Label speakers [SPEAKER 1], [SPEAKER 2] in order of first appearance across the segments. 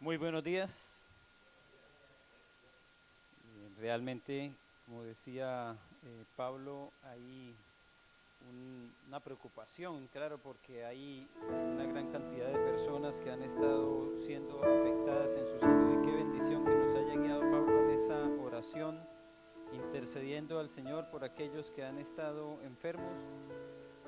[SPEAKER 1] Muy buenos días. Realmente, como decía Pablo, hay una preocupación, claro, porque hay una gran cantidad de personas que han estado siendo afectadas en su salud y qué bendición que nos haya guiado Pablo en esa oración, intercediendo al Señor por aquellos que han estado enfermos,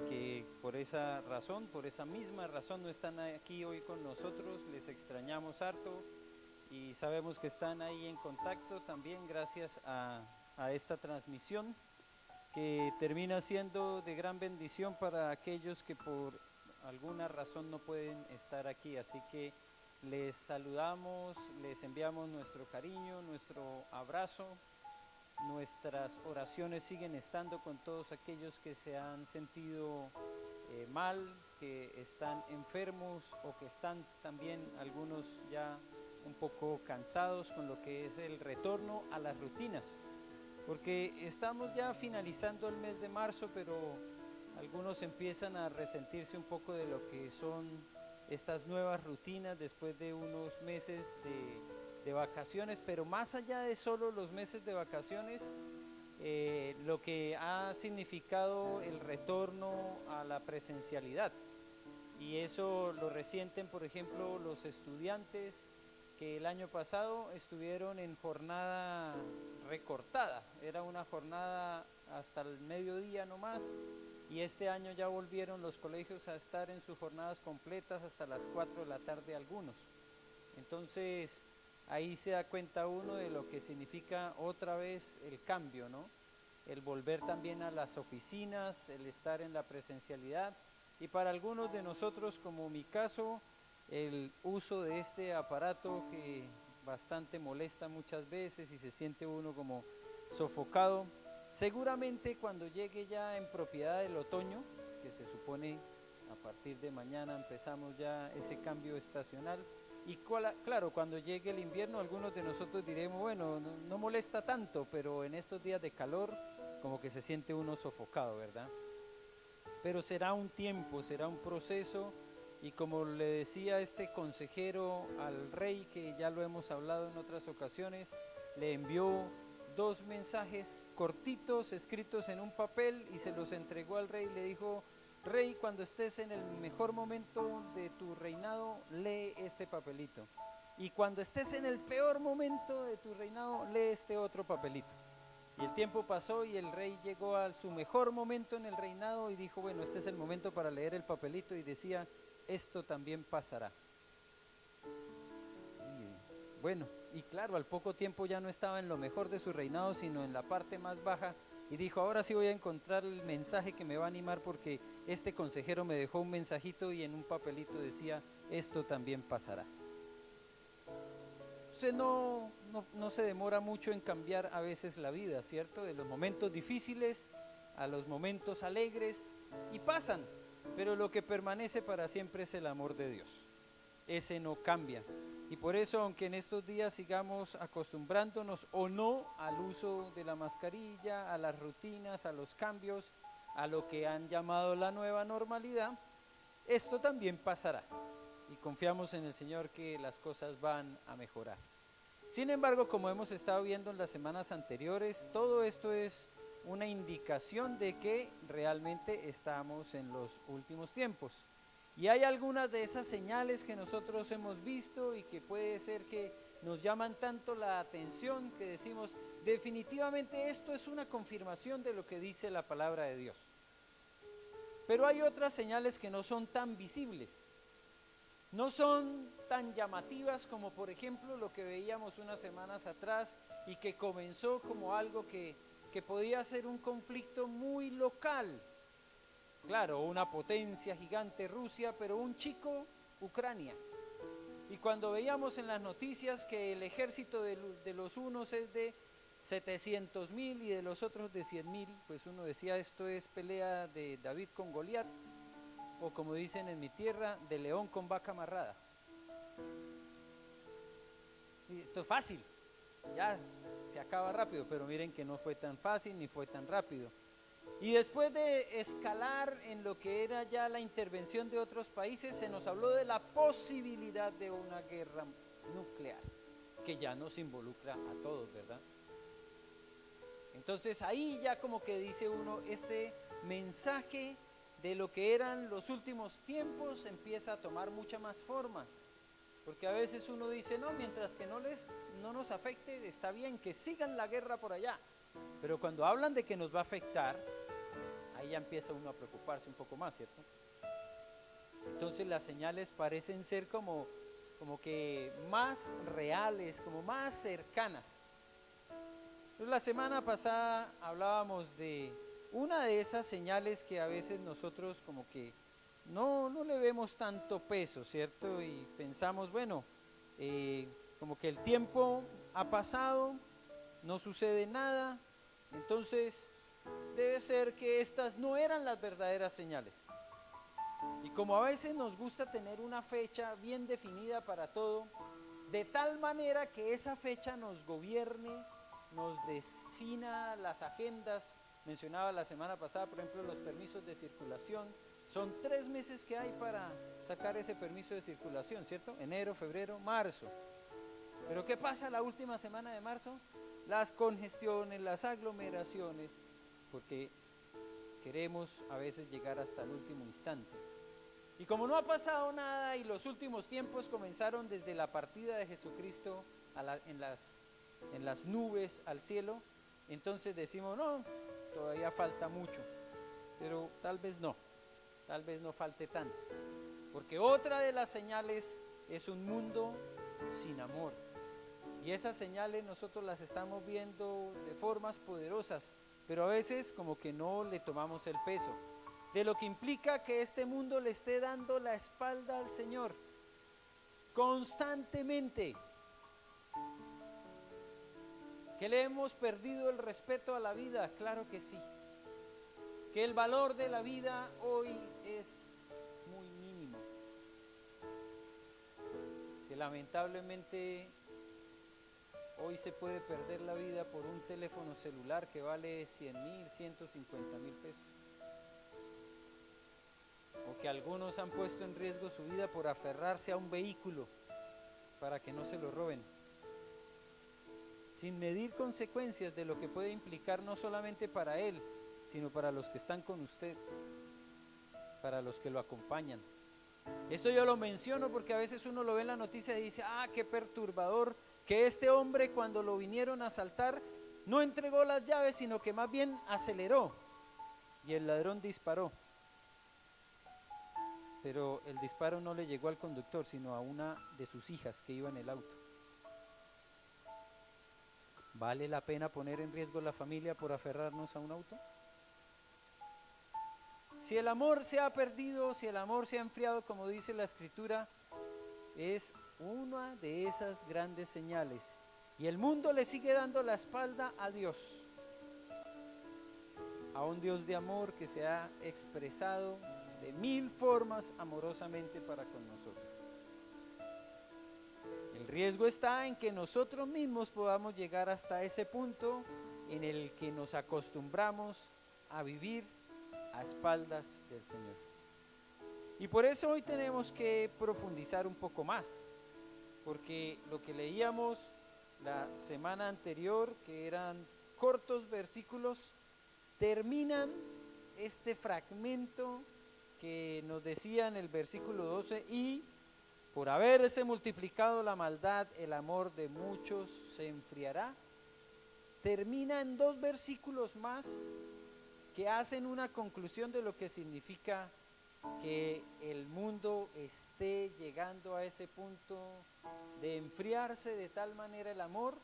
[SPEAKER 1] que por esa razón, por esa misma razón no están aquí hoy con nosotros, les extrañamos harto. Y sabemos que están ahí en contacto también gracias a esta transmisión que termina siendo de gran bendición para aquellos que por alguna razón no pueden estar aquí. Así que les saludamos, les enviamos nuestro cariño, nuestro abrazo. Nuestras oraciones siguen estando con todos aquellos que se han sentido mal, que están enfermos o que están también algunos ya un poco cansados con lo que es el retorno a las rutinas, porque estamos ya finalizando el mes de marzo, pero algunos empiezan a resentirse un poco de lo que son estas nuevas rutinas después de unos meses de vacaciones, pero más allá de solo los meses de vacaciones, lo que ha significado el retorno a la presencialidad. Y eso lo resienten, por ejemplo, los estudiantes que el año pasado estuvieron en jornada recortada, era una jornada hasta el mediodía nomás, y este año ya volvieron los colegios a estar en sus jornadas completas hasta las 4 de la tarde algunos. Entonces ahí se da cuenta uno de lo que significa otra vez el cambio, ¿no? El volver también a las oficinas, el estar en la presencialidad, y para algunos de nosotros, como mi caso, el uso de este aparato que bastante molesta muchas veces y se siente uno como sofocado. Seguramente cuando llegue ya en propiedad el otoño, que se supone a partir de mañana empezamos ya ese cambio estacional, y claro, cuando llegue el invierno algunos de nosotros diremos, bueno, no molesta tanto, pero en estos días de calor como que se siente uno sofocado, ¿verdad? Pero será un tiempo, será un proceso, y como le decía este consejero al rey, que ya lo hemos hablado en otras ocasiones, le envió 2 mensajes cortitos escritos en un papel y se los entregó al rey y le dijo: rey, cuando estés en el mejor momento de tu reinado, lee este papelito, y cuando estés en el peor momento de tu reinado, lee este otro papelito. Y el tiempo pasó y el rey llegó a su mejor momento en el reinado y dijo, bueno, este es el momento para leer el papelito, y decía, esto también pasará. Y bueno, y claro, al poco tiempo ya no estaba en lo mejor de su reinado, sino en la parte más baja, y dijo, ahora sí voy a encontrar el mensaje que me va a animar, porque este consejero me dejó un mensajito y en un papelito decía, esto también pasará. Entonces no se demora mucho en cambiar a veces la vida, ¿cierto? De los momentos difíciles a los momentos alegres, y pasan, pero lo que permanece para siempre es el amor de Dios. Ese no cambia. Y por eso, aunque en estos días sigamos acostumbrándonos o no al uso de la mascarilla, a las rutinas, a los cambios, a lo que han llamado la nueva normalidad, esto también pasará. Y confiamos en el Señor que las cosas van a mejorar. Sin embargo, como hemos estado viendo en las semanas anteriores, todo esto es una indicación de que realmente estamos en los últimos tiempos. Y hay algunas de esas señales que nosotros hemos visto y que puede ser que nos llaman tanto la atención que decimos, definitivamente esto es una confirmación de lo que dice la palabra de Dios. Pero hay otras señales que no son tan visibles, no son tan llamativas como por ejemplo lo que veíamos unas semanas atrás y que comenzó como algo que podía ser un conflicto muy local. Claro, una potencia gigante Rusia, pero un chico Ucrania. Y cuando veíamos en las noticias que el ejército de los unos es de 700,000 y de los otros de 100,000, pues uno decía, esto es pelea de David con Goliat, o como dicen en mi tierra, de león con vaca amarrada. Y esto es fácil, ya se acaba rápido, pero miren que no fue tan fácil ni fue tan rápido. Y después de escalar en lo que era ya la intervención de otros países, se nos habló de la posibilidad de una guerra nuclear, que ya nos involucra a todos, ¿verdad? Entonces ahí ya como que dice uno, este mensaje de lo que eran los últimos tiempos empieza a tomar mucha más forma, porque a veces uno dice, no, mientras que no nos afecte, está bien, que sigan la guerra por allá, pero cuando hablan de que nos va a afectar, ahí ya empieza uno a preocuparse un poco más, ¿cierto? Entonces las señales parecen ser como que más reales, como más cercanas. Entonces, la semana pasada hablábamos de una de esas señales que a veces nosotros como que no le vemos tanto peso, ¿cierto? Y pensamos, bueno, como que el tiempo ha pasado, no sucede nada, entonces debe ser que estas no eran las verdaderas señales. Y como a veces nos gusta tener una fecha bien definida para todo, de tal manera que esa fecha nos gobierne, nos defina las agendas. Mencionaba la semana pasada, por ejemplo, los permisos de circulación. Son 3 meses que hay para sacar ese permiso de circulación, ¿cierto? Enero, febrero, marzo. Pero ¿qué pasa la última semana de marzo? Las congestiones, las aglomeraciones, porque queremos a veces llegar hasta el último instante. Y como no ha pasado nada y los últimos tiempos comenzaron desde la partida de Jesucristo en las nubes al cielo, entonces decimos, no, todavía falta mucho, pero tal vez no falte tanto, porque otra de las señales es un mundo sin amor, y esas señales nosotros las estamos viendo de formas poderosas, pero a veces como que no le tomamos el peso de lo que implica que este mundo le esté dando la espalda al Señor constantemente, que le hemos perdido el respeto a la vida, claro que sí, que el valor de la vida hoy es muy mínimo, que lamentablemente hoy se puede perder la vida por un teléfono celular que vale 100,000, 150,000 pesos. O que algunos han puesto en riesgo su vida por aferrarse a un vehículo para que no se lo roben, sin medir consecuencias de lo que puede implicar no solamente para él, sino para los que están con usted, para los que lo acompañan. Esto yo lo menciono porque a veces uno lo ve en la noticia y dice, qué perturbador que este hombre cuando lo vinieron a asaltar no entregó las llaves, sino que más bien aceleró y el ladrón disparó. Pero el disparo no le llegó al conductor, sino a una de sus hijas que iba en el auto. ¿Vale la pena poner en riesgo la familia por aferrarnos a un auto? Si el amor se ha perdido, si el amor se ha enfriado, como dice la Escritura, es una de esas grandes señales. Y el mundo le sigue dando la espalda a Dios, a un Dios de amor que se ha expresado de 1000 formas amorosamente para con nosotros. El riesgo está en que nosotros mismos podamos llegar hasta ese punto en el que nos acostumbramos a vivir a espaldas del Señor. Y por eso hoy tenemos que profundizar un poco más, porque lo que leíamos la semana anterior, que eran cortos versículos, terminan este fragmento que nos decía en el versículo 12, y por haberse multiplicado la maldad, el amor de muchos se enfriará. Termina en 2 versículos más que hacen una conclusión de lo que significa que el mundo esté llegando a ese punto de enfriarse de tal manera el amor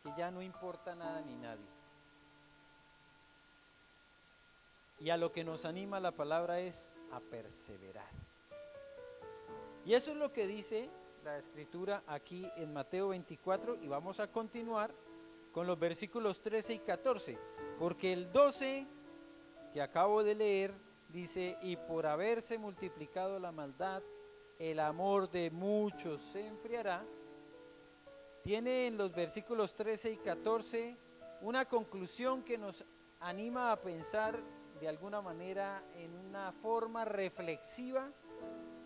[SPEAKER 1] que ya no importa nada ni nadie. Y a lo que nos anima la palabra es a perseverar. Y eso es lo que dice la Escritura aquí en Mateo 24, y vamos a continuar con los versículos 13 y 14, porque el 12 que acabo de leer dice, y por haberse multiplicado la maldad, el amor de muchos se enfriará. Tiene en los versículos 13 y 14 una conclusión que nos anima a pensar de alguna manera en una forma reflexiva,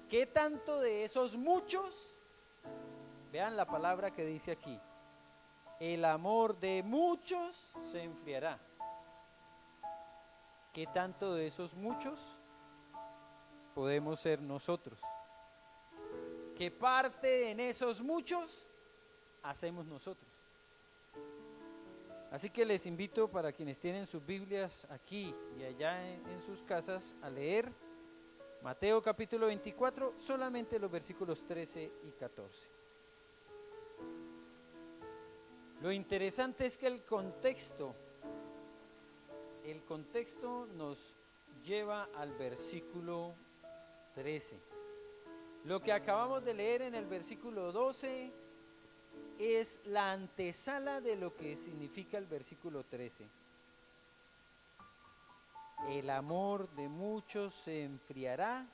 [SPEAKER 1] ¿qué tanto de esos muchos Vean la palabra que dice aquí. El amor de muchos se enfriará. ¿Qué tanto de esos muchos podemos ser nosotros? ¿Qué parte en esos muchos hacemos nosotros? Así que les invito, para quienes tienen sus Biblias aquí y allá en sus casas, a leer Mateo capítulo 24, solamente los versículos 13 y 14. Lo interesante es que el contexto nos lleva al versículo 13. Lo que acabamos de leer en el versículo 12 es la antesala de lo que significa el versículo 13. El amor de muchos se enfriará,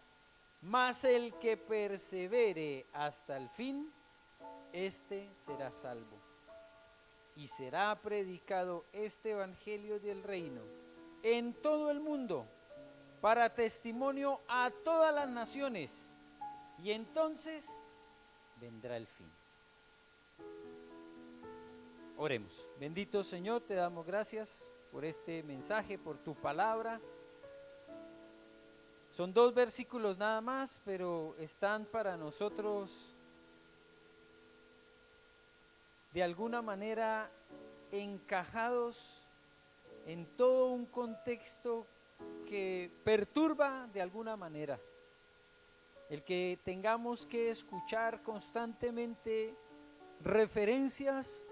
[SPEAKER 1] mas el que persevere hasta el fin, éste será salvo. Y será predicado este evangelio del reino en todo el mundo, para testimonio a todas las naciones, y entonces vendrá el fin. Oremos. Bendito Señor, te damos gracias por este mensaje, por tu palabra. Son 2 versículos nada más, pero están para nosotros de alguna manera encajados en todo un contexto que perturba de alguna manera. El que tengamos que escuchar constantemente referencias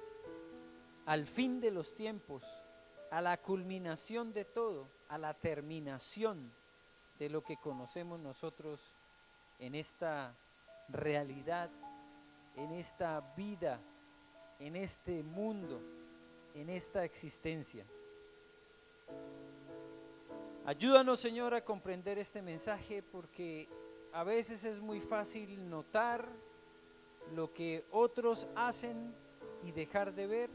[SPEAKER 1] al fin de los tiempos, a la culminación de todo, a la terminación de lo que conocemos nosotros en esta realidad, en esta vida, en este mundo, en esta existencia. Ayúdanos, Señor, a comprender este mensaje, porque a veces es muy fácil notar lo que otros hacen y dejar de ver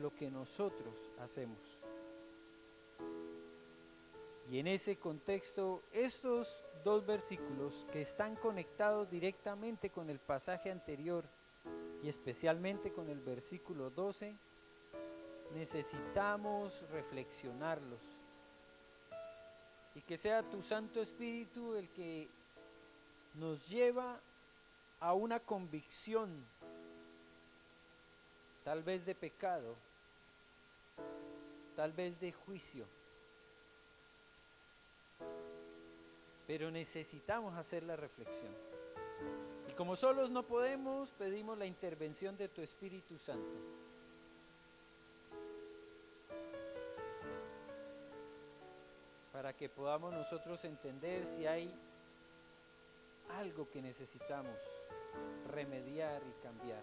[SPEAKER 1] lo que nosotros hacemos. Y en ese contexto, estos 2 versículos que están conectados directamente con el pasaje anterior y especialmente con el versículo 12, necesitamos reflexionarlos. Y que sea tu Santo Espíritu el que nos lleva a una convicción, tal vez de pecado, tal vez de juicio, pero necesitamos hacer la reflexión. Y como solos no podemos, pedimos la intervención de tu Espíritu Santo. Para que podamos nosotros entender si hay algo que necesitamos remediar y cambiar.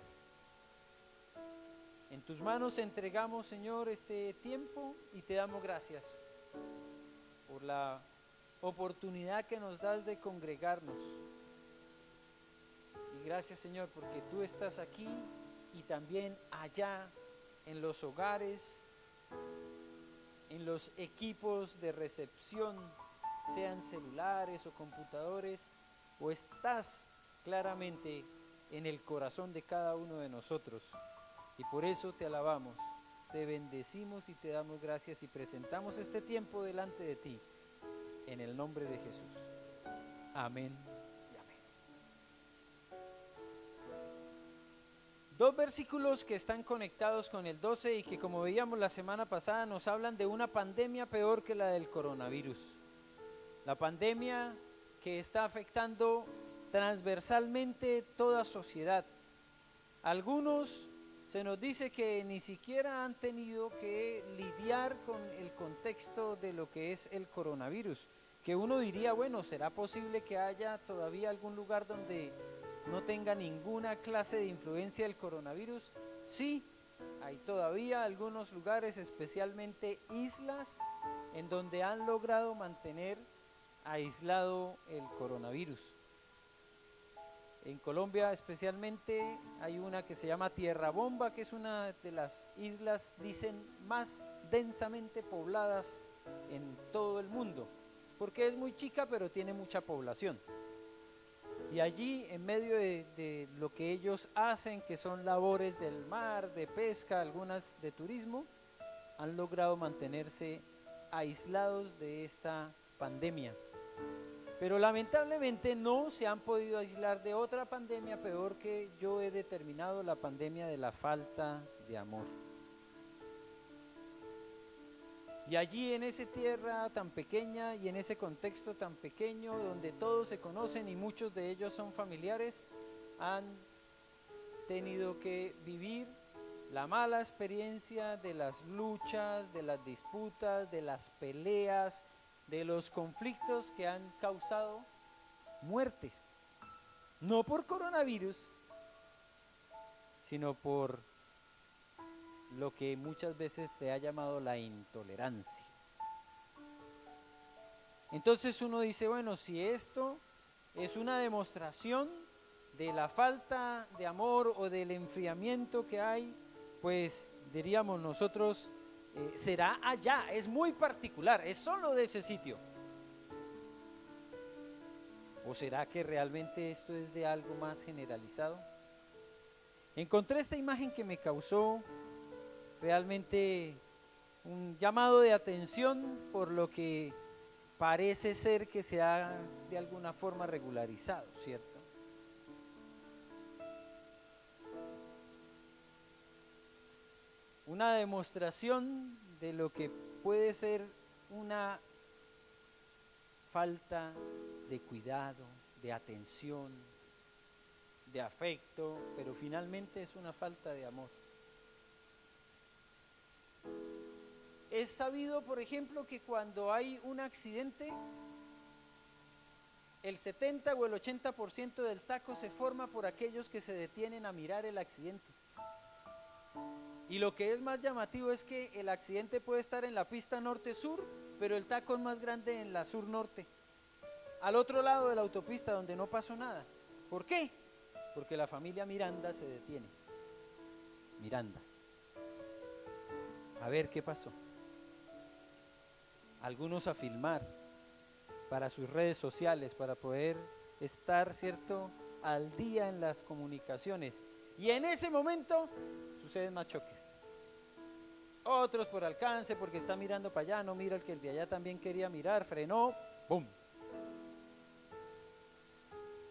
[SPEAKER 1] En tus manos entregamos, Señor, este tiempo y te damos gracias por la oportunidad que nos das de congregarnos. Y gracias, Señor, porque tú estás aquí y también allá en los hogares, en los equipos de recepción, sean celulares o computadores, o estás claramente en el corazón de cada uno de nosotros. Y por eso te alabamos, te bendecimos y te damos gracias y presentamos este tiempo delante de ti, en el nombre de Jesús. Amén y amén. 2 versículos que están conectados con el 12 y que, como veíamos la semana pasada, nos hablan de una pandemia peor que la del coronavirus. La pandemia que está afectando transversalmente toda sociedad. Algunos se nos dice que ni siquiera han tenido que lidiar con el contexto de lo que es el coronavirus, que uno diría, bueno, ¿será posible que haya todavía algún lugar donde no tenga ninguna clase de influencia del coronavirus? Sí, hay todavía algunos lugares, especialmente islas, en donde han logrado mantener aislado el coronavirus. En Colombia especialmente hay una que se llama Tierra Bomba, que es una de las islas, dicen, más densamente pobladas en todo el mundo, porque es muy chica pero tiene mucha población. Y allí, en medio de lo que ellos hacen, que son labores del mar, de pesca, algunas de turismo, han logrado mantenerse aislados de esta pandemia. Pero lamentablemente no se han podido aislar de otra pandemia peor que yo he determinado, la pandemia de la falta de amor. Y allí en esa tierra tan pequeña y en ese contexto tan pequeño donde todos se conocen y muchos de ellos son familiares, han tenido que vivir la mala experiencia de las luchas, de las disputas, de las peleas, de los conflictos que han causado muertes. No por coronavirus, sino por lo que muchas veces se ha llamado la intolerancia. Entonces uno dice, bueno, si esto es una demostración de la falta de amor o del enfriamiento que hay, pues diríamos nosotros, será allá, es muy particular, es solo de ese sitio. ¿O será que realmente esto es de algo más generalizado? Encontré esta imagen que me causó realmente un llamado de atención por lo que parece ser que se ha de alguna forma regularizado, ¿cierto? Una demostración de lo que puede ser una falta de cuidado, de atención, de afecto, pero finalmente es una falta de amor. Es sabido, por ejemplo, que cuando hay un accidente, el 70 o el 80% del taco se forma por aquellos que se detienen a mirar el accidente. Y lo que es más llamativo es que el accidente puede estar en la pista norte-sur, pero el taco es más grande en la sur-norte, al otro lado de la autopista donde no pasó nada. ¿Por qué? Porque la familia Miranda se detiene. Miranda. A ver qué pasó. Algunos a filmar para sus redes sociales, para poder estar, ¿cierto?, al día en las comunicaciones. Y en ese momento suceden más choques. Otros por alcance, porque está mirando para allá, no mira el que el de allá también quería mirar, frenó, ¡bum!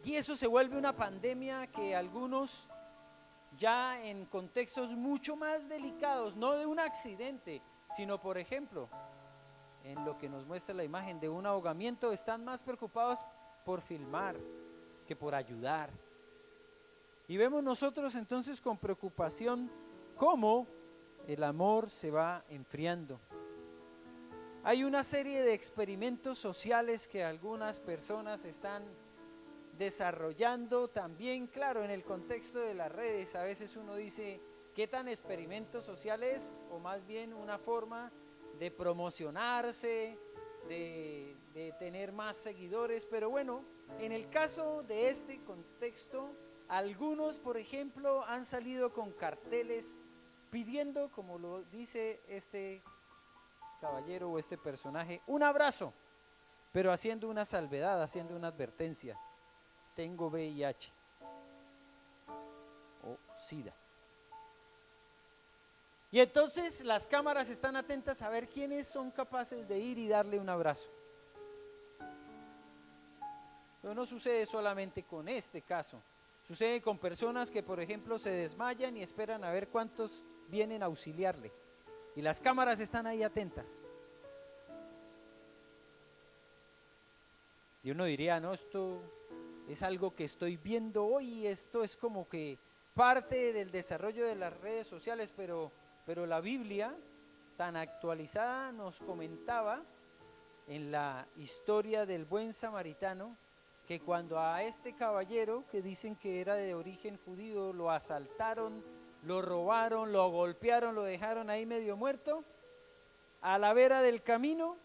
[SPEAKER 1] Y eso se vuelve una pandemia que algunos ya en contextos mucho más delicados, no de un accidente, sino por ejemplo, en lo que nos muestra la imagen de un ahogamiento, están más preocupados por filmar que por ayudar. Y vemos nosotros entonces con preocupación cómo el amor se va enfriando. Hay una serie de experimentos sociales que algunas personas están desarrollando también, claro, en el contexto de las redes. A veces uno dice, ¿qué tan experimento social es? O más bien una forma de promocionarse, de tener más seguidores. Pero bueno, en el caso de este contexto, algunos, por ejemplo, han salido con carteles pidiendo, como lo dice este caballero o este personaje, un abrazo, pero haciendo una salvedad, haciendo una advertencia: tengo VIH o SIDA. Y entonces las cámaras están atentas a ver quiénes son capaces de ir y darle un abrazo. Pero no sucede solamente con este caso, sucede con personas que, por ejemplo, se desmayan y esperan a ver cuántos vienen a auxiliarle. Y las cámaras están ahí atentas. Y uno diría, no, esto es algo que estoy viendo hoy, esto es como que parte del desarrollo de las redes sociales, pero la Biblia, tan actualizada, nos comentaba en la historia del buen samaritano, que cuando a este caballero, que dicen que era de origen judío, lo asaltaron, lo robaron, lo golpearon, lo dejaron ahí medio muerto, a la vera del camino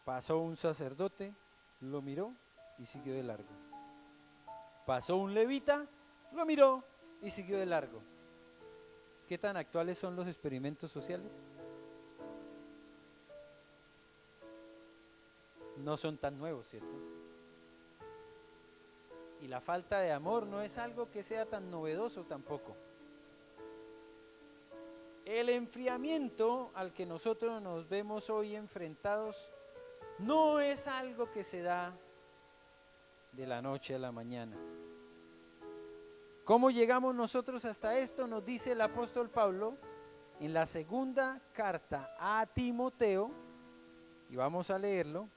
[SPEAKER 1] pasó un sacerdote, lo miró y siguió de largo. Pasó un levita, lo miró y siguió de largo. ¿Qué tan actuales son los experimentos sociales? No son tan nuevos, ¿cierto? Y la falta de amor no es algo que sea tan novedoso tampoco. El enfriamiento al que nosotros nos vemos hoy enfrentados no es algo que se da de la noche a la mañana. ¿Cómo llegamos nosotros hasta esto? Nos dice el apóstol Pablo en la segunda carta a Timoteo, y vamos a leerlo,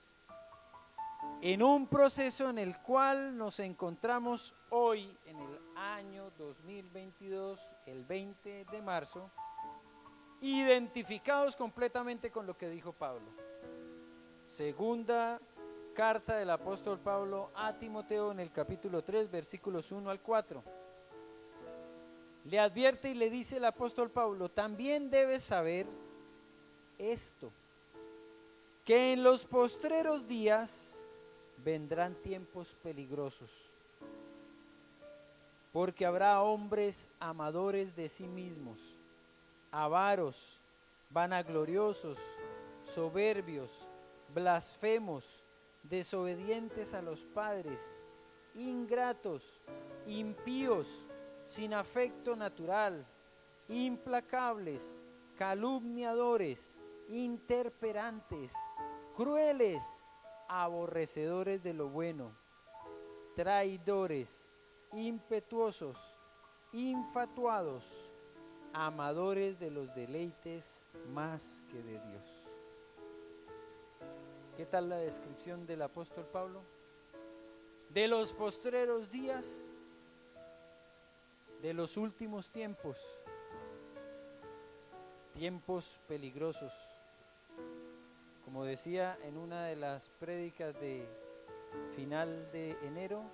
[SPEAKER 1] en un proceso en el cual nos encontramos hoy en el año 2022, el 20 de marzo, identificados completamente con lo que dijo Pablo. Segunda carta del apóstol Pablo a Timoteo en el capítulo 3, versículos 1 al 4. Le advierte y le dice el apóstol Pablo: también debes saber esto, que en los postreros días vendrán tiempos peligrosos, porque habrá hombres amadores de sí mismos, avaros, vanagloriosos, soberbios, blasfemos, desobedientes a los padres, ingratos, impíos, sin afecto natural, implacables, calumniadores, interperantes, crueles, aborrecedores de lo bueno, traidores, impetuosos, infatuados, amadores de los deleites más que de Dios. ¿Qué tal la descripción del apóstol Pablo? De los postreros días, de los últimos tiempos, tiempos peligrosos. Como decía en una de las prédicas de final de enero,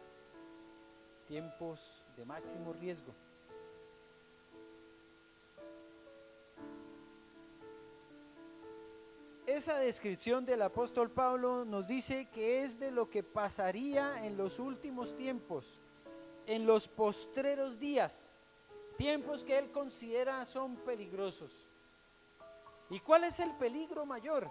[SPEAKER 1] tiempos de máximo riesgo. Esa descripción del apóstol Pablo nos dice que es de lo que pasaría en los últimos tiempos, en los postreros días, tiempos que él considera son peligrosos. ¿Y cuál es el peligro mayor?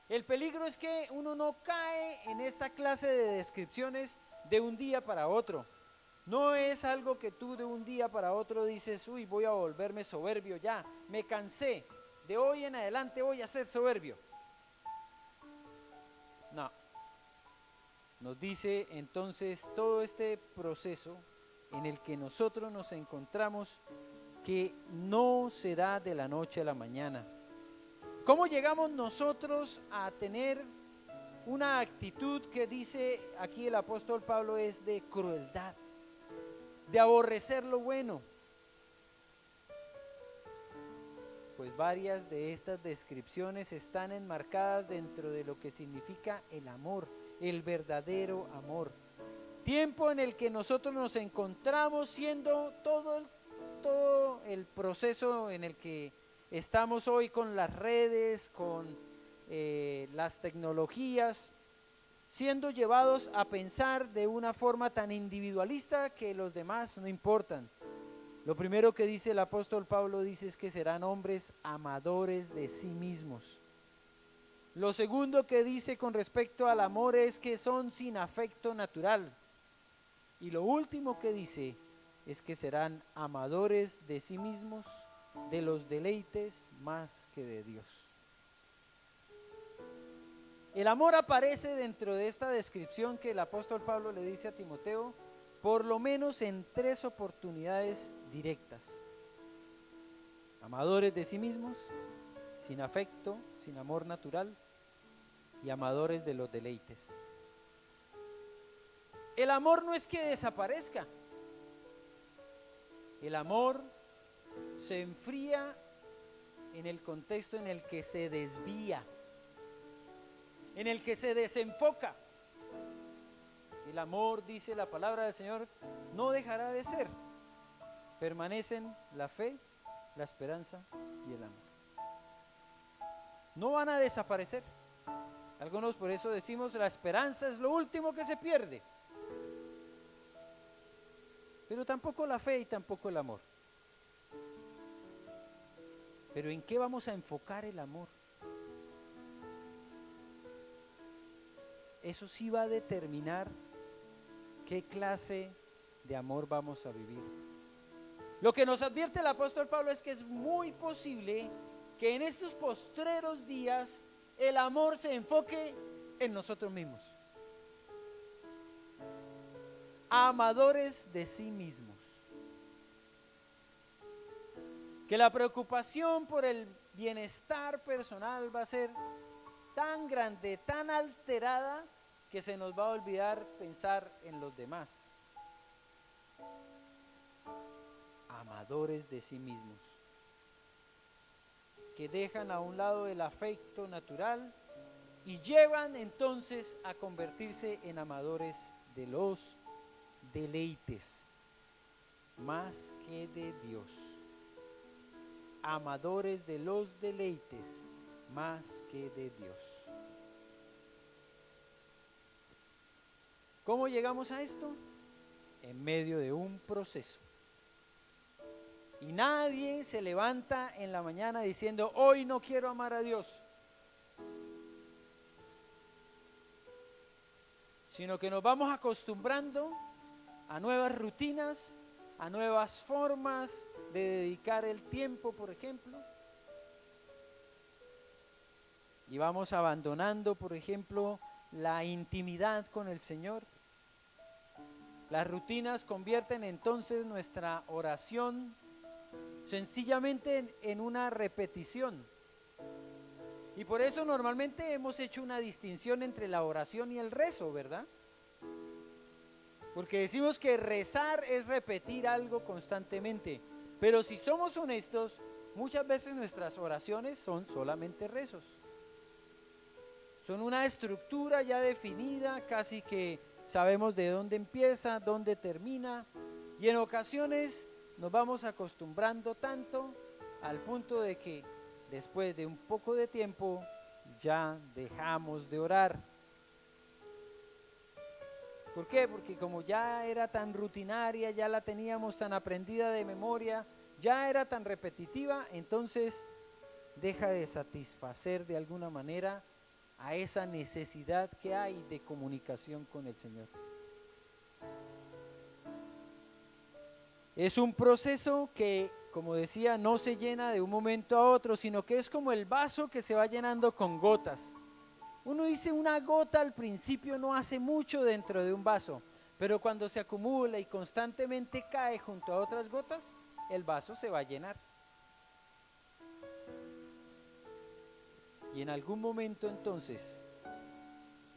[SPEAKER 1] El peligro es que uno no cae en esta clase de descripciones de un día para otro. No es algo que tú de un día para otro dices: uy, voy a volverme soberbio ya, me cansé, de hoy en adelante voy a ser soberbio. No. Nos dice entonces todo este proceso en el que nosotros nos encontramos que no será de la noche a la mañana. ¿Cómo llegamos nosotros a tener una actitud que dice aquí el apóstol Pablo es de crueldad, de aborrecer lo bueno? Pues varias de estas descripciones están enmarcadas dentro de lo que significa el amor, el verdadero amor. Tiempo en el que nosotros nos encontramos siendo todo el proceso en el que estamos hoy con las redes, con las tecnologías, siendo llevados a pensar de una forma tan individualista que los demás no importan. Lo primero que dice el apóstol Pablo dice es que serán hombres amadores de sí mismos. Lo segundo que dice con respecto al amor es que son sin afecto natural. Y lo último que dice es que serán amadores de sí mismos, de los deleites más que de Dios. El amor aparece dentro de esta descripción que el apóstol Pablo le dice a Timoteo, por lo menos en 3 oportunidades directas. Amadores de sí mismos, sin afecto, sin amor natural, y amadores de los deleites. El amor no es que desaparezca. El amor se enfría en el contexto en el que se desvía, en el que se desenfoca. El amor, dice la palabra del Señor, no dejará de ser. Permanecen la fe, la esperanza y el amor. No van a desaparecer. Algunos por eso decimos la esperanza es lo último que se pierde. Pero tampoco la fe y tampoco el amor. Pero ¿en qué vamos a enfocar el amor? Eso sí va a determinar ¿Qué clase de amor vamos a vivir? Lo que nos advierte el apóstol Pablo es que es muy posible que en estos postreros días el amor se enfoque en nosotros mismos. Amadores de sí mismos. Que la preocupación por el bienestar personal va a ser tan grande, tan alterada, que se nos va a olvidar pensar en los demás. Amadores de sí mismos, que dejan a un lado el afecto natural y llevan entonces a convertirse en amadores de los deleites, más que de Dios. Amadores de los deleites, más que de Dios. ¿Cómo llegamos a esto? En medio de un proceso. Y nadie se levanta en la mañana diciendo, hoy no quiero amar a Dios. Sino que nos vamos acostumbrando a nuevas rutinas, a nuevas formas de dedicar el tiempo, por ejemplo. Y vamos abandonando, por ejemplo, la intimidad con el Señor. Las rutinas convierten entonces nuestra oración sencillamente en una repetición. Y por eso normalmente hemos hecho una distinción entre la oración y el rezo, ¿verdad? Porque decimos que rezar es repetir algo constantemente. Pero si somos honestos, muchas veces nuestras oraciones son solamente rezos. Son una estructura ya definida, casi que sabemos de dónde empieza, dónde termina, y en ocasiones nos vamos acostumbrando tanto al punto de que después de un poco de tiempo ya dejamos de orar. ¿Por qué? Porque como ya era tan rutinaria, ya la teníamos tan aprendida de memoria, ya era tan repetitiva, entonces deja de satisfacer de alguna manera a esa necesidad que hay de comunicación con el Señor. Es un proceso que, como decía, no se llena de un momento a otro, sino que es como el vaso que se va llenando con gotas. Uno dice, una gota al principio no hace mucho dentro de un vaso, pero cuando se acumula y constantemente cae junto a otras gotas, el vaso se va a llenar. Y en algún momento entonces,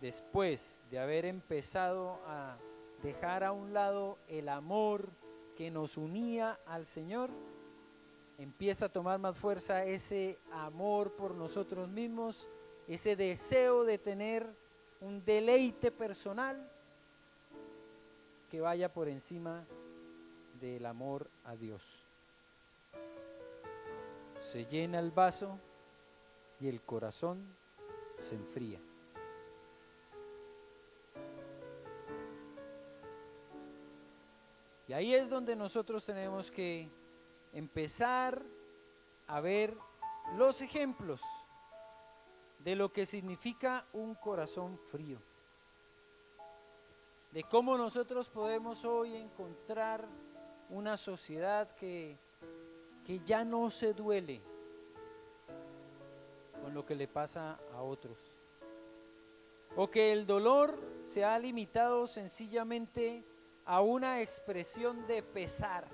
[SPEAKER 1] después de haber empezado a dejar a un lado el amor que nos unía al Señor, empieza a tomar más fuerza ese amor por nosotros mismos, ese deseo de tener un deleite personal que vaya por encima del amor a Dios. Se llena el vaso y el corazón se enfría. Y ahí es donde nosotros tenemos que empezar a ver los ejemplos de lo que significa un corazón frío. De cómo nosotros podemos hoy encontrar una sociedad que ya no se duele con lo que le pasa a otros. O que el dolor se ha limitado sencillamente a una expresión de pesar.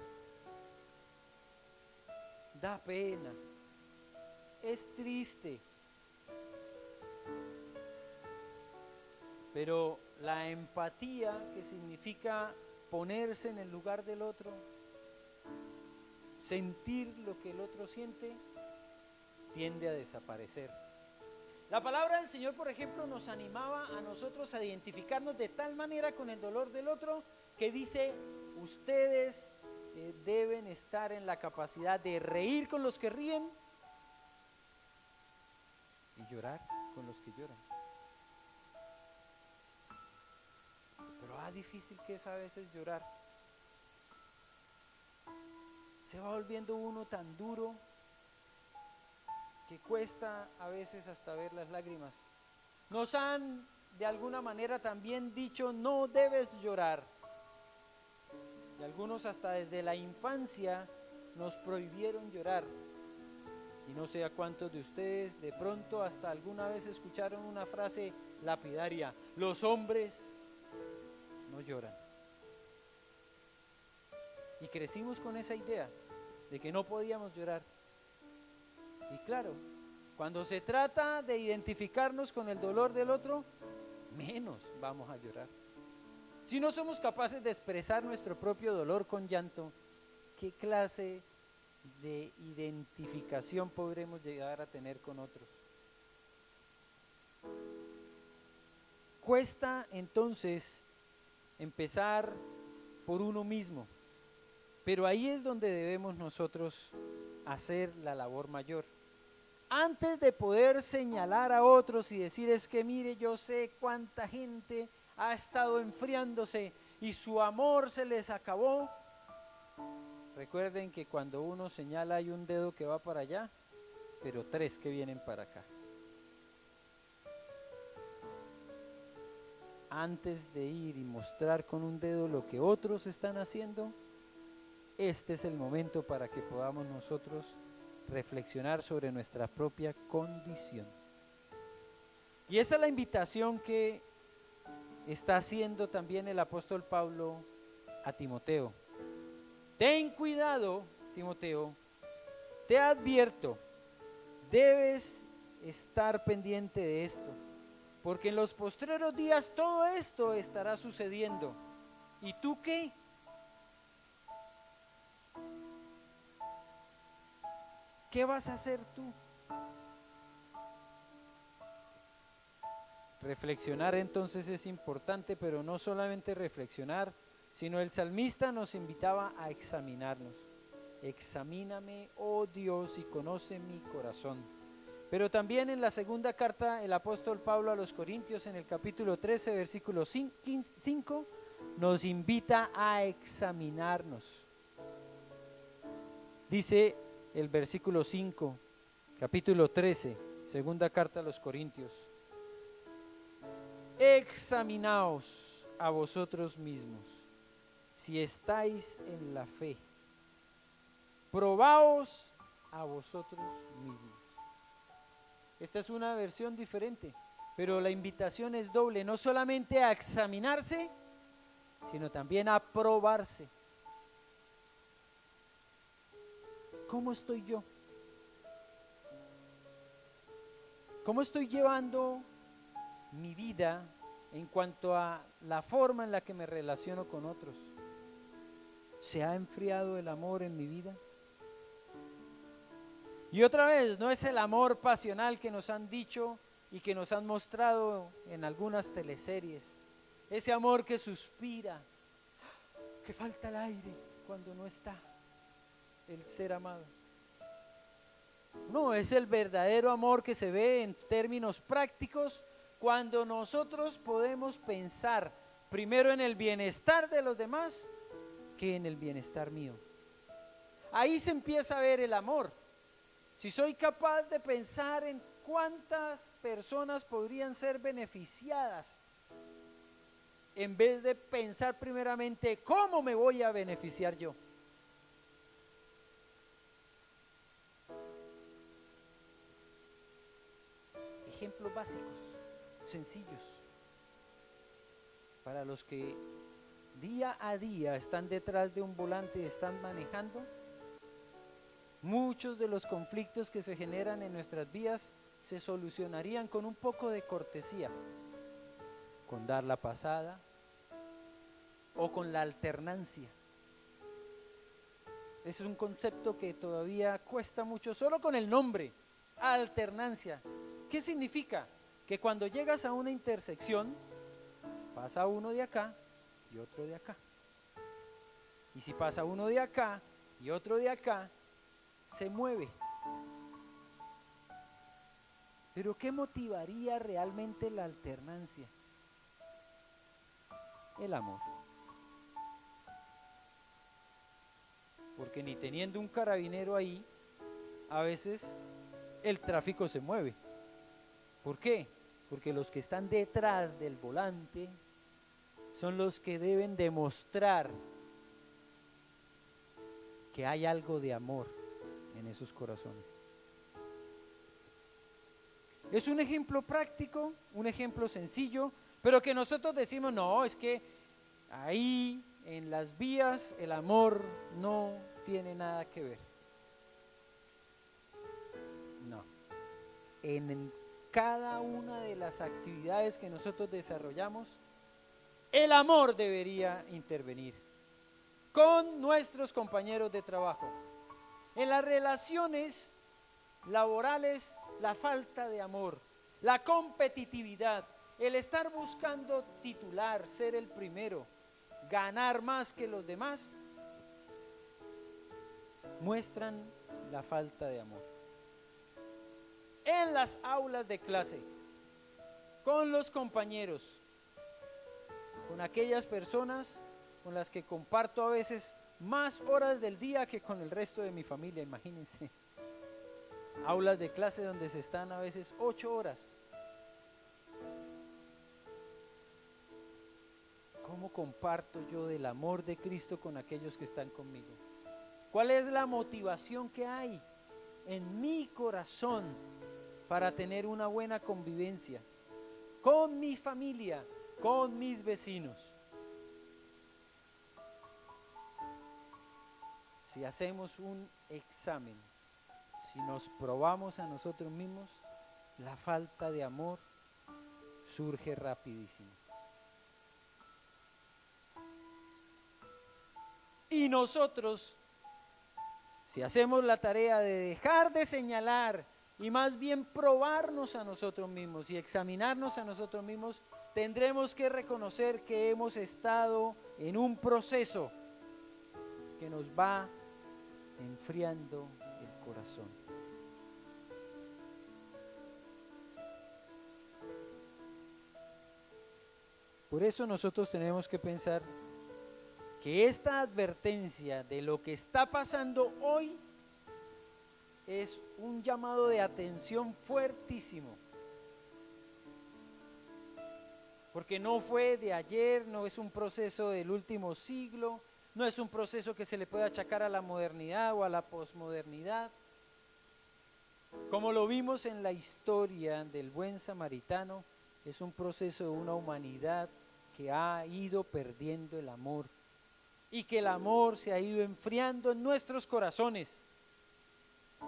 [SPEAKER 1] Da pena, es triste. Pero la empatía, que significa ponerse en el lugar del otro, sentir lo que el otro siente, tiende a desaparecer. La palabra del Señor, por ejemplo, nos animaba a nosotros a identificarnos de tal manera con el dolor del otro que dice, ustedes deben estar en la capacidad de reír con los que ríen y llorar con los que lloran. Pero difícil que es a veces llorar. Se va volviendo uno tan duro que cuesta a veces hasta ver las lágrimas. Nos han de alguna manera también dicho, no debes llorar. Y algunos hasta desde la infancia nos prohibieron llorar. Y no sé a cuántos de ustedes de pronto hasta alguna vez escucharon una frase lapidaria: los hombres no lloran. Y crecimos con esa idea de que no podíamos llorar. Y claro, cuando se trata de identificarnos con el dolor del otro, menos vamos a llorar. Si no somos capaces de expresar nuestro propio dolor con llanto, ¿qué clase de identificación podremos llegar a tener con otros? Cuesta entonces empezar por uno mismo, pero ahí es donde debemos nosotros hacer la labor mayor. Antes de poder señalar a otros y decir: es que mire, yo sé cuánta gente ha estado enfriándose y su amor se les acabó. Recuerden que cuando uno señala hay un dedo que va para allá, pero 3 que vienen para acá. Antes de ir y mostrar con un dedo lo que otros están haciendo, este es el momento para que podamos nosotros reflexionar sobre nuestra propia condición. Y esa es la invitación que está haciendo también el apóstol Pablo a Timoteo. Ten cuidado, Timoteo, te advierto, debes estar pendiente de esto, porque en los postreros días todo esto estará sucediendo. ¿Y tú qué? ¿Qué vas a hacer tú? Reflexionar entonces es importante, pero no solamente reflexionar, sino el salmista nos invitaba a examinarnos. Examíname, oh Dios, y conoce mi corazón. Pero también en la segunda carta el apóstol Pablo a los Corintios, en el capítulo 13, versículo 5, nos invita a examinarnos. Dice el versículo 5, capítulo 13, segunda carta a los Corintios: examinaos a vosotros mismos si estáis en la fe, probaos a vosotros mismos. Esta es una versión diferente, pero la invitación es doble, no solamente a examinarse, sino también a probarse. ¿Cómo estoy yo? ¿Cómo estoy llevando mi vida en cuanto a la forma en la que me relaciono con otros? ¿Se ha enfriado el amor en mi vida? Y otra vez, no es el amor pasional que nos han dicho y que nos han mostrado en algunas teleseries, ese amor que suspira, que falta el aire cuando no está el ser amado. No, es el verdadero amor que se ve en términos prácticos cuando nosotros podemos pensar primero en el bienestar de los demás que en el bienestar mío. Ahí se empieza a ver el amor. Si soy capaz de pensar en cuántas personas podrían ser beneficiadas, en vez de pensar primeramente cómo me voy a beneficiar yo. Ejemplos básicos, sencillos, para los que día a día están detrás de un volante y están manejando. Muchos de los conflictos que se generan en nuestras vidas se solucionarían con un poco de cortesía, con dar la pasada o con la alternancia. Es un concepto que todavía cuesta mucho, solo con el nombre, alternancia. ¿Qué significa? Que cuando llegas a una intersección, pasa uno de acá y otro de acá. Y si pasa uno de acá y otro de acá, se mueve. Pero ¿qué motivaría realmente la alternancia? El amor. Porque ni teniendo un carabinero ahí, a veces el tráfico se mueve. ¿Por qué? Porque los que están detrás del volante son los que deben demostrar que hay algo de amor en esos corazones. Es un ejemplo práctico, un ejemplo sencillo, pero que nosotros decimos, no, es que ahí en las vías el amor no tiene nada que ver. No. En cada una de las actividades que nosotros desarrollamos, el amor debería intervenir. Con nuestros compañeros de trabajo. En las relaciones laborales, la falta de amor, la competitividad, el estar buscando titular, ser el primero, ganar más que los demás, muestran la falta de amor. En las aulas de clase, con los compañeros, con aquellas personas con las que comparto a veces más horas del día que con el resto de mi familia, imagínense. Aulas de clase donde se están a veces 8 horas. ¿Cómo comparto yo del amor de Cristo con aquellos que están conmigo? ¿Cuál es la motivación que hay en mi corazón para tener una buena convivencia con mi familia, con mis vecinos? Si hacemos un examen, si nos probamos a nosotros mismos, la falta de amor surge rapidísimo. Y nosotros, si hacemos la tarea de dejar de señalar y más bien probarnos a nosotros mismos y examinarnos a nosotros mismos, tendremos que reconocer que hemos estado en un proceso que nos va enfriando el corazón. Por eso nosotros tenemos que pensar que esta advertencia de lo que está pasando hoy es un llamado de atención fuertísimo. Porque no fue de ayer, no es un proceso del último siglo, no es un proceso que se le puede achacar a la modernidad o a la posmodernidad. Como lo vimos en la historia del buen samaritano, es un proceso de una humanidad que ha ido perdiendo el amor y que el amor se ha ido enfriando en nuestros corazones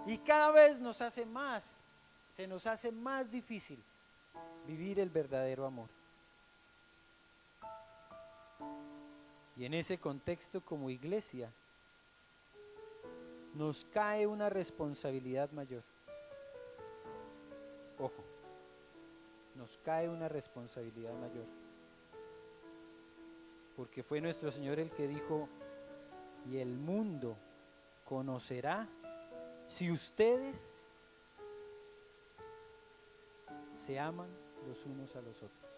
[SPEAKER 1] y cada vez se nos hace más difícil vivir el verdadero amor. Y en ese contexto, como iglesia, nos cae una responsabilidad mayor. Ojo, nos cae una responsabilidad mayor. Porque fue nuestro Señor el que dijo, y el mundo conocerá si ustedes se aman los unos a los otros.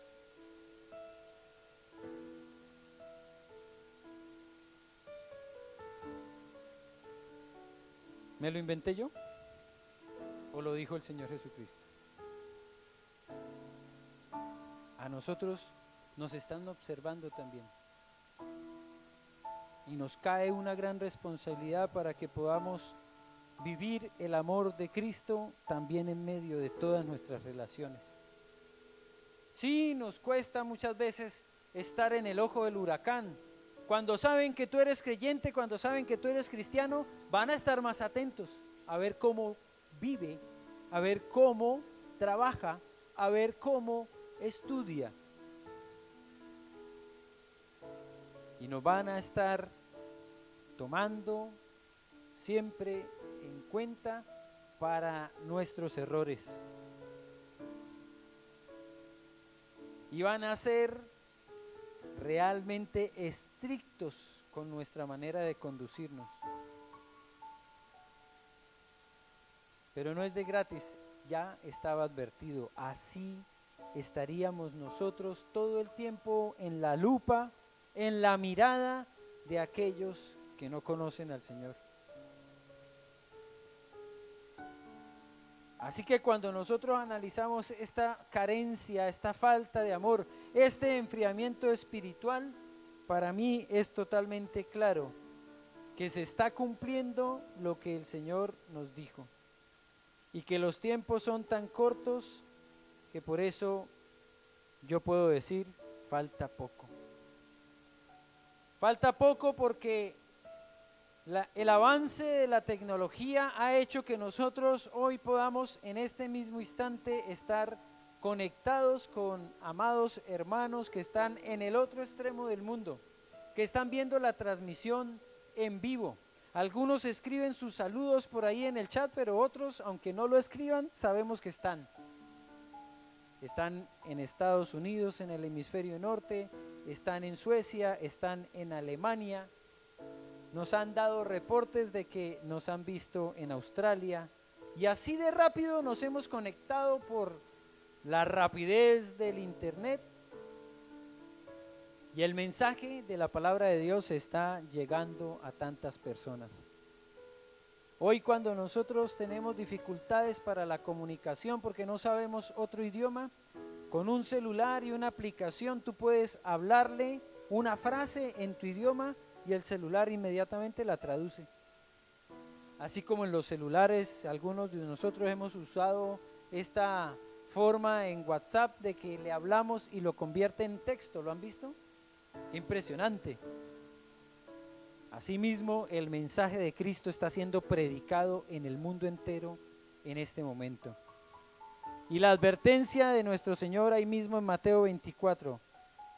[SPEAKER 1] ¿Me lo inventé yo? ¿O lo dijo el Señor Jesucristo? A nosotros nos están observando también. Y nos cae una gran responsabilidad para que podamos vivir el amor de Cristo también en medio de todas nuestras relaciones. Sí, nos cuesta muchas veces estar en el ojo del huracán. Cuando saben que tú eres creyente, cuando saben que tú eres cristiano, van a estar más atentos a ver cómo vive, a ver cómo trabaja, a ver cómo estudia. Y nos van a estar tomando siempre en cuenta para nuestros errores. Y van a ser realmente estrictos con nuestra manera de conducirnos. Pero no es de gratis, ya estaba advertido. Así estaríamos nosotros todo el tiempo en la lupa, en la mirada de aquellos que no conocen al Señor. Así que cuando nosotros analizamos esta carencia, esta falta de amor, este enfriamiento espiritual, para mí es totalmente claro que se está cumpliendo lo que el Señor nos dijo y que los tiempos son tan cortos que por eso yo puedo decir, falta poco. Falta poco porque el avance de la tecnología ha hecho que nosotros hoy podamos en este mismo instante estar conectados con amados hermanos que están en el otro extremo del mundo, que están viendo la transmisión en vivo. Algunos escriben sus saludos por ahí en el chat, pero otros, aunque no lo escriban, sabemos que están. Están en Estados Unidos, en el hemisferio norte, están en Suecia, están en Alemania. Nos han dado reportes de que nos han visto en Australia y así de rápido nos hemos conectado por la rapidez del internet y el mensaje de la palabra de Dios está llegando a tantas personas. Hoy cuando nosotros tenemos dificultades para la comunicación porque no sabemos otro idioma, con un celular y una aplicación tú puedes hablarle una frase en tu idioma y el celular inmediatamente la traduce. Así como en los celulares, algunos de nosotros hemos usado esta forma en WhatsApp de que le hablamos y lo convierte en texto, ¿lo han visto? Impresionante. Asimismo, el mensaje de Cristo está siendo predicado en el mundo entero en este momento. Y la advertencia de nuestro Señor ahí mismo en Mateo 24,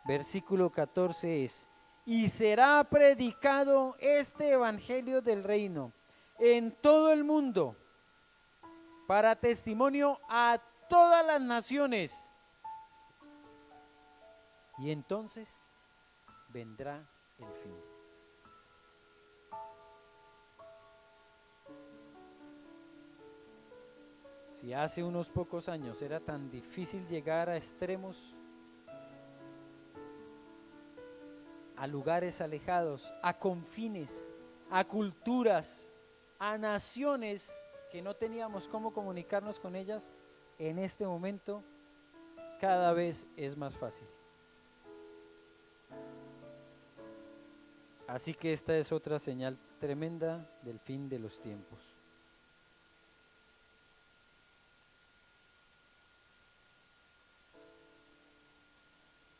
[SPEAKER 1] versículo 14 es: y será predicado este evangelio del reino en todo el mundo para testimonio a todas las naciones. Y entonces vendrá el fin. Si hace unos pocos años era tan difícil llegar a extremos, a lugares alejados, a confines, a culturas, a naciones que no teníamos cómo comunicarnos con ellas, en este momento cada vez es más fácil. Así que esta es otra señal tremenda del fin de los tiempos.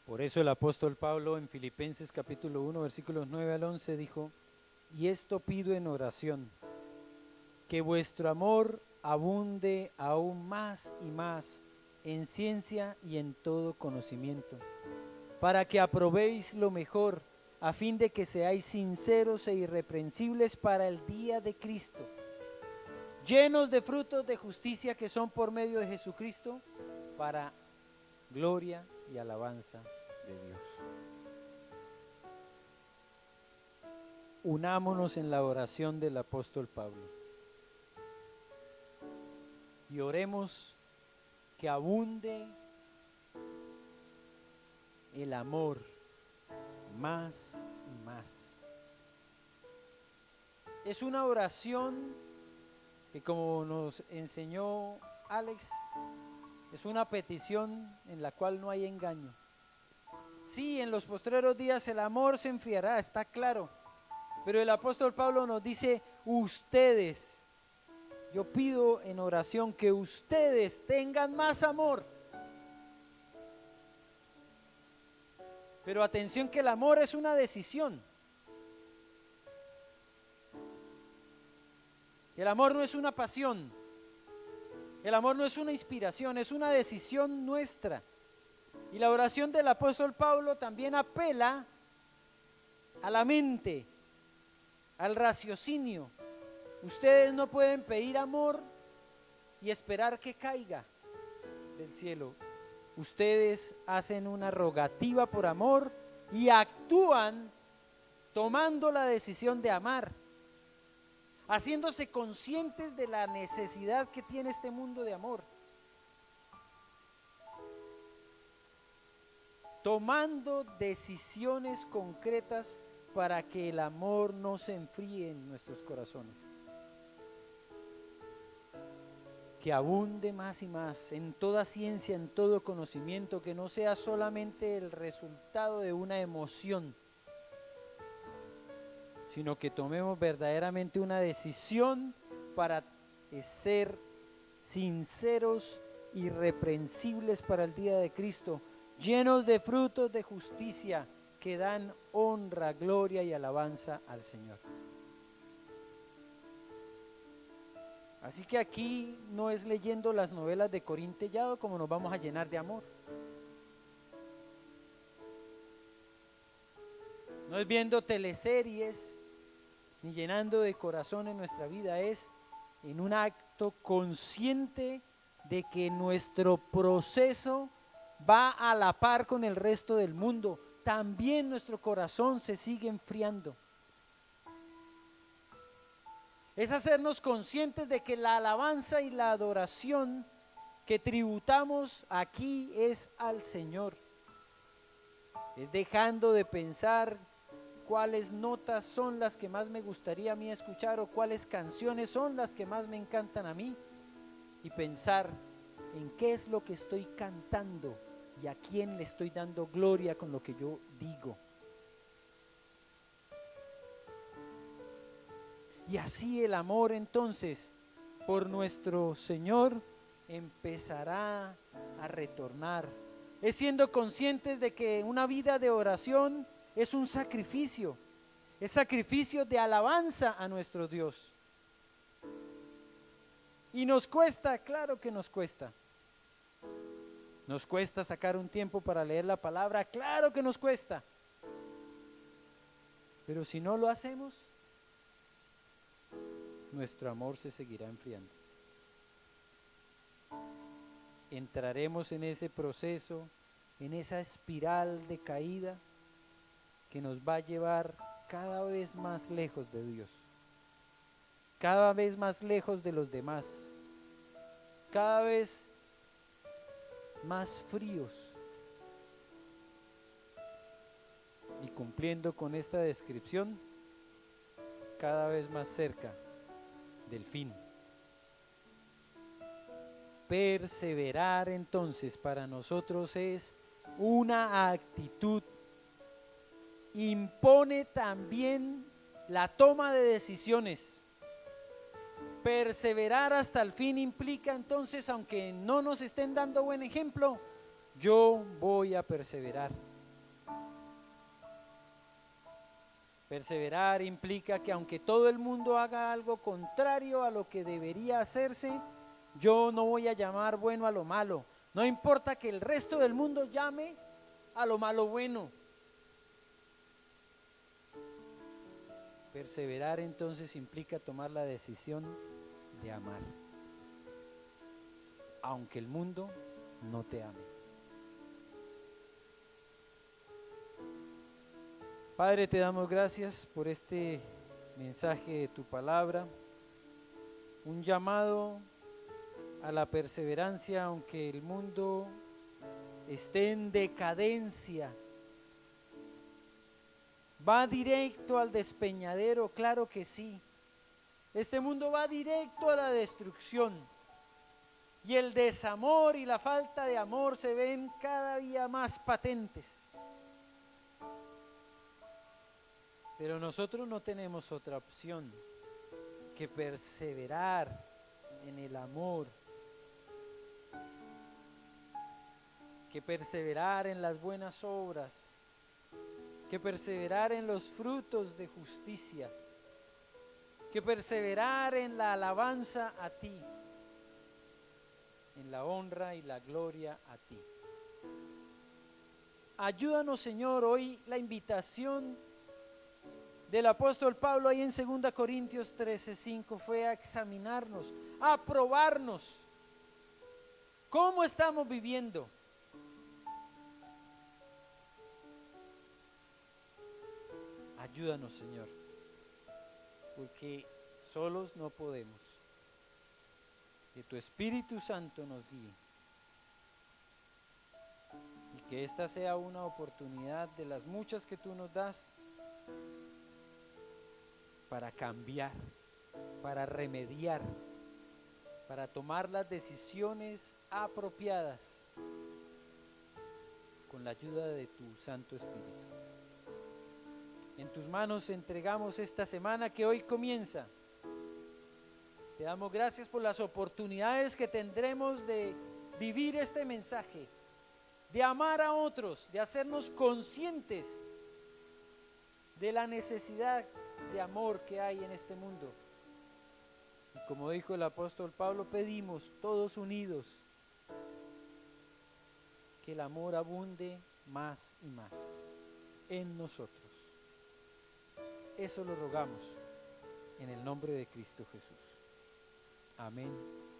[SPEAKER 1] Por eso el apóstol Pablo en Filipenses capítulo 1 versículos 9 al 11 dijo: y esto pido en oración, que vuestro amor abunde aún más y más en ciencia y en todo conocimiento, para que aprobéis lo mejor, a fin de que seáis sinceros e irreprensibles para el día de Cristo, llenos de frutos de justicia que son por medio de Jesucristo, para gloria y alabanza de Dios. Unámonos en la oración del apóstol Pablo y oremos que abunde el amor más y más. Es una oración que, como nos enseñó Alex, es una petición en la cual no hay engaño. Sí, en los postreros días el amor se enfriará, está claro, pero el apóstol Pablo nos dice: ustedes, yo pido en oración que ustedes tengan más amor. Pero atención, que el amor es una decisión. El amor no es una pasión. El amor no es una inspiración, es una decisión nuestra. Y la oración del apóstol Pablo también apela a la mente, al raciocinio. Ustedes no pueden pedir amor y esperar que caiga del cielo. Ustedes hacen una rogativa por amor y actúan tomando la decisión de amar, haciéndose conscientes de la necesidad que tiene este mundo de amor, tomando decisiones concretas para que el amor no se enfríe en nuestros corazones. Que abunde más y más en toda ciencia, en todo conocimiento, que no sea solamente el resultado de una emoción, sino que tomemos verdaderamente una decisión para ser sinceros, irreprensibles para el día de Cristo, llenos de frutos de justicia que dan honra, gloria y alabanza al Señor. Así que aquí no es leyendo las novelas de Corín Tellado como nos vamos a llenar de amor. No es viendo teleseries ni llenando de corazón en nuestra vida, es en un acto consciente de que nuestro proceso va a la par con el resto del mundo. También nuestro corazón se sigue enfriando. Es hacernos conscientes de que la alabanza y la adoración que tributamos aquí es al Señor. Es dejando de pensar cuáles notas son las que más me gustaría a mí escuchar o cuáles canciones son las que más me encantan a mí, y pensar en qué es lo que estoy cantando y a quién le estoy dando gloria con lo que yo digo. Y así el amor entonces por nuestro Señor empezará a retornar. Es siendo conscientes de que una vida de oración es un sacrificio, es sacrificio de alabanza a nuestro Dios. Y nos cuesta, claro que nos cuesta. Nos cuesta sacar un tiempo para leer la palabra, claro que nos cuesta. Pero si no lo hacemos, nuestro amor se seguirá enfriando. Entraremos en ese proceso, en esa espiral de caída que nos va a llevar cada vez más lejos de Dios, cada vez más lejos de los demás, cada vez más fríos. Y cumpliendo con esta descripción, cada vez más cerca del fin. Perseverar entonces para nosotros es una actitud. Impone también la toma de decisiones. Perseverar hasta el fin implica entonces, aunque no nos estén dando buen ejemplo, yo voy a perseverar. Perseverar implica que aunque todo el mundo haga algo contrario a lo que debería hacerse, yo no voy a llamar bueno a lo malo. No importa que el resto del mundo llame a lo malo bueno. Perseverar entonces implica tomar la decisión de amar, aunque el mundo no te ame. Padre, te damos gracias por este mensaje de tu palabra, un llamado a la perseverancia aunque el mundo esté en decadencia. ¿Va directo al despeñadero? Claro que sí. Este mundo va directo a la destrucción. Y el desamor y la falta de amor se ven cada día más patentes. Pero nosotros no tenemos otra opción que perseverar en el amor, que perseverar en las buenas obras, que perseverar en los frutos de justicia, que perseverar en la alabanza a ti, en la honra y la gloria a ti. Ayúdanos, Señor, hoy la invitación del apóstol Pablo ahí en 2 Corintios 13:5 fue a examinarnos, a probarnos cómo estamos viviendo. Ayúdanos, Señor, porque solos no podemos. Que tu Espíritu Santo nos guíe y que esta sea una oportunidad de las muchas que tú nos das para cambiar, para remediar, para tomar las decisiones apropiadas con la ayuda de tu Santo Espíritu. En tus manos entregamos esta semana que hoy comienza. Te damos gracias por las oportunidades que tendremos de vivir este mensaje, de amar a otros, de hacernos conscientes de la necesidad de amor que hay en este mundo. Y como dijo el apóstol Pablo, pedimos todos unidos que el amor abunde más y más en nosotros. Eso lo rogamos en el nombre de Cristo Jesús. Amén.